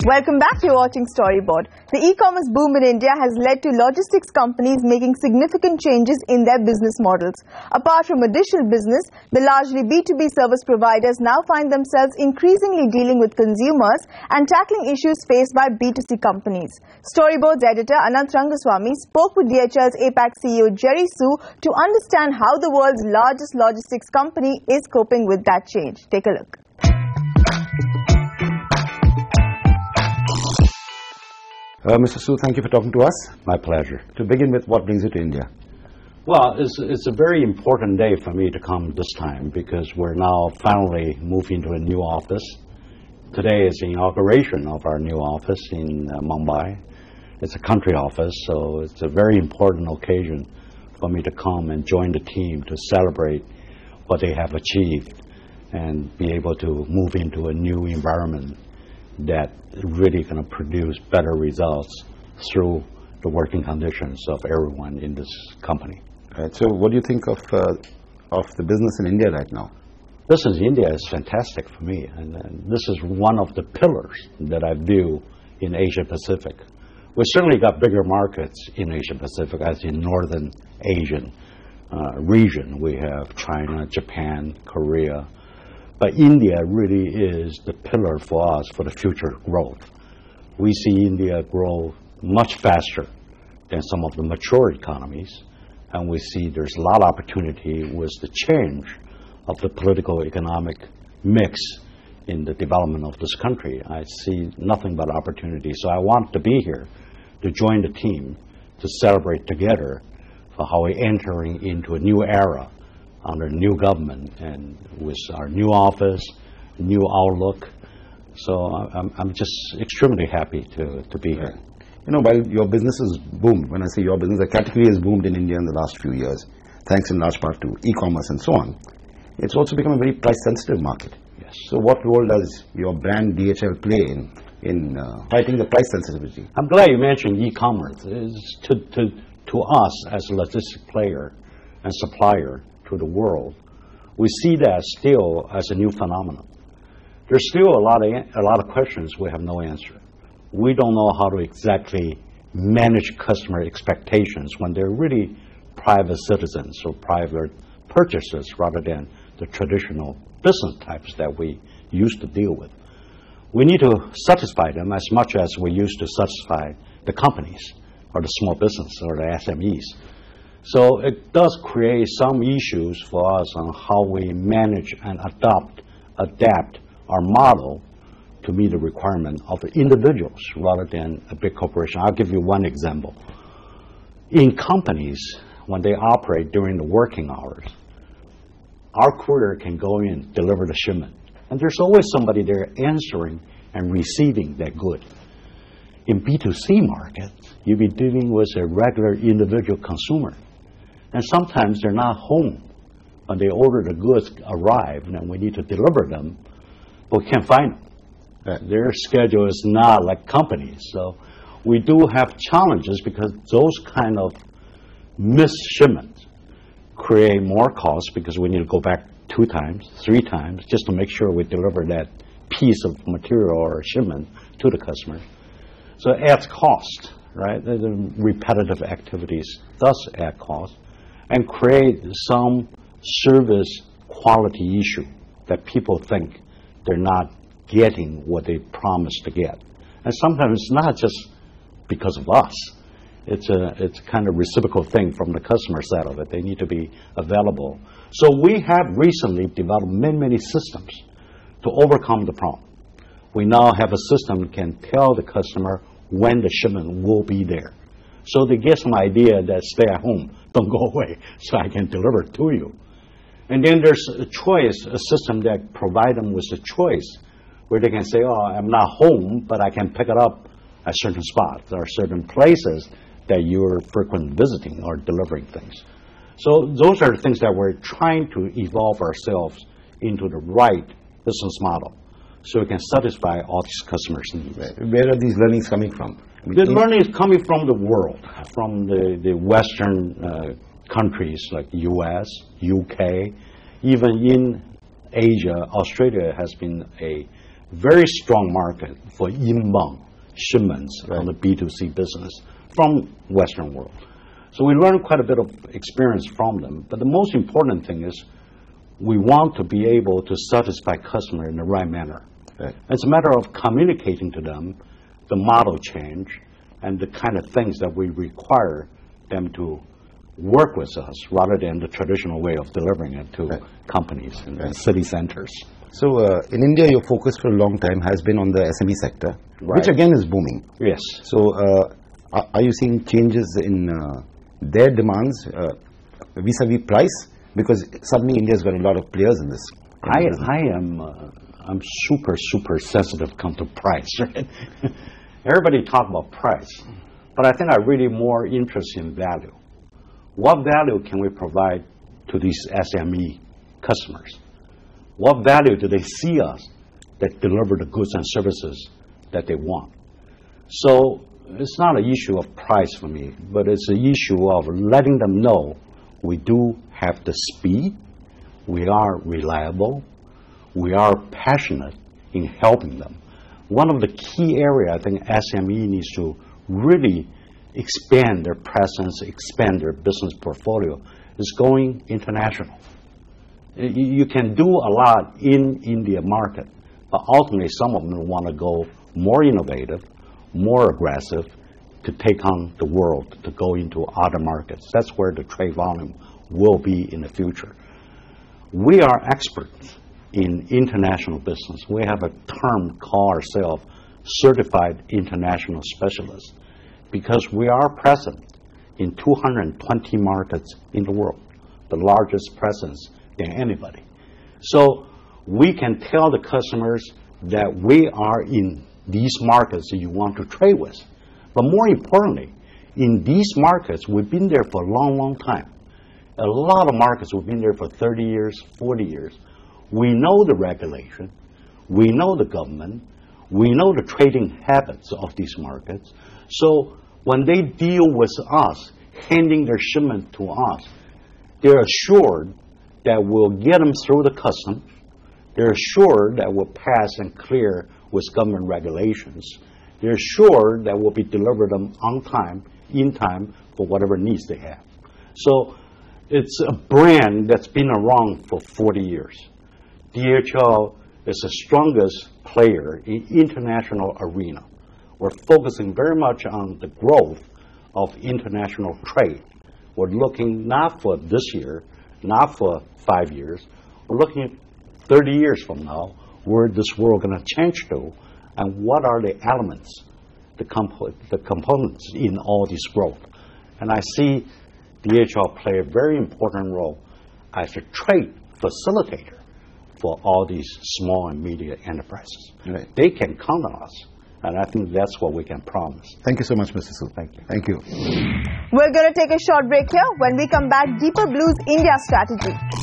Welcome back. You're watching Storyboard. The e-commerce boom in India has led to logistics companies making significant changes in their business models. Apart from additional business, the largely B2B service providers now find themselves increasingly dealing with consumers and tackling issues faced by B2C companies. Storyboard's editor Anant Rangaswami spoke with DHL's APAC CEO Jerry Su to understand how the world's largest logistics company is coping with that change. Take a look. Mr. Su, thank you for talking to us. My pleasure. To begin with, what brings you to India? Well, it's a very important day for me to come this time because we're now finally moving to a new office. Today is the inauguration of our new office in Mumbai. It's a country office, so it's a very important occasion for me to come and join the team to celebrate what they have achieved and be able to move into a new environment that really going to produce better results through the working conditions of everyone in this company. Right, so what do you think of the business in India right now? Business in India is fantastic for me, and this is one of the pillars that I view in Asia Pacific. We certainly got bigger markets in Asia Pacific as in Northern Asian region. We have China, Japan, Korea. But India really is the pillar for us for the future growth. We see India grow much faster than some of the mature economies, and we see there's a lot of opportunity with the change of the political economic mix in the development of this country. I see nothing but opportunity. So I want to be here to join the team to celebrate together for how we're entering into a new era under new government and with our new office, new outlook. So I'm just extremely happy to be here. You know, while your business has boomed, when I say your business, the category has boomed in India in the last few years, thanks in large part to e-commerce and so on. It's also become a very price-sensitive market. Yes. So what role does your brand DHL play in fighting the price sensitivity? I'm glad you mentioned e-commerce. To us as a logistics player and supplier to the world, we see that still as a new phenomenon. There's still a lot of questions we have no answer. We don't know how to exactly manage customer expectations when they're really private citizens or private purchasers rather than the traditional business types that we used to deal with. We need to satisfy them as much as we used to satisfy the companies or the small business or the SMEs. So it does create some issues for us on how we manage and adapt our model to meet the requirement of the individuals rather than a big corporation. I'll give you one example. In companies, when they operate during the working hours, our courier can go in, deliver the shipment, and there's always somebody there answering and receiving that good. In B2C market, you'll be dealing with a regular individual consumer. And sometimes they're not home when they order the goods arrive and we need to deliver them, but we can't find them. Their schedule is not like companies. So we do have challenges because those kind of missed shipments create more costs because we need to go back 2 times, 3 times just to make sure we deliver that piece of material or shipment to the customer. So it adds cost, right? The repetitive activities does add cost and create some service quality issue that people think they're not getting what they promised to get. And sometimes it's not just because of us. It's kind of reciprocal thing from the customer side of it. They need to be available. So we have recently developed many systems to overcome the problem. We now have a system that can tell the customer when the shipment will be there. So they get some idea that stay at home, don't go away, so I can deliver it to you. And then there's a choice, a system that provides them with a choice where they can say, oh, I'm not home, but I can pick it up at certain spots or certain places that you're frequent visiting or delivering things. So those are the things that we're trying to evolve ourselves into the right business model so we can satisfy all these customers' needs. Where are these learnings coming from? The learning is coming from the world, from the Western countries like US, UK, even in Asia. Australia has been a very strong market for inbound shipments on the B2C business from Western world. So we learned quite a bit of experience from them. But the most important thing is we want to be able to satisfy customer in the right manner. Right. It's a matter of communicating to them the model change and the kind of things that we require them to work with us rather than the traditional way of delivering it to companies and city centers. So in India, your focus for a long time has been on the SME sector, which again is booming. Yes. So are you seeing changes in their demands vis-a-vis price? Because suddenly India's got a lot of players in this. I'm super sensitive come to price. Right? Everybody talk about price, but I think I'm really more interested in value. What value can we provide to these SME customers? What value do they see us that deliver the goods and services that they want? So it's not an issue of price for me, but it's an issue of letting them know we do have the speed, we are reliable, we are passionate in helping them. One of the key areas I think SME needs to really expand their presence, expand their business portfolio is going international. You can do a lot in India market, but ultimately some of them want to go more innovative, more aggressive to take on the world, to go into other markets. That's where the trade volume will be in the future. We are experts in international business. We have a term called ourselves certified international specialists because we are present in 220 markets in the world, the largest presence than anybody. So we can tell the customers that we are in these markets that you want to trade with. But more importantly, in these markets, we've been there for a long time. A lot of markets we've been there for 30 years, 40 years. We know the regulation, we know the government, we know the trading habits of these markets. So when they deal with us, handing their shipment to us, they're assured that we'll get them through the customs. They're assured that we'll pass and clear with government regulations. They're assured that we'll be delivered them on time, in time, for whatever needs they have. So it's a brand that's been around for 40 years. DHL is the strongest player in international arena. We're focusing very much on the growth of international trade. We're looking not for this year, not for 5 years. We're looking at 30 years from now, where this world going to change to, and what are the elements, the components in all this growth. And I see DHL play a very important role as a trade facilitator for all these small and medium enterprises. Right. They can count on us, and I think that's what we can promise. Thank you so much, Mr. Su. Thank you. Thank you. We're going to take a short break here. When we come back, Deeper Blue's India strategy.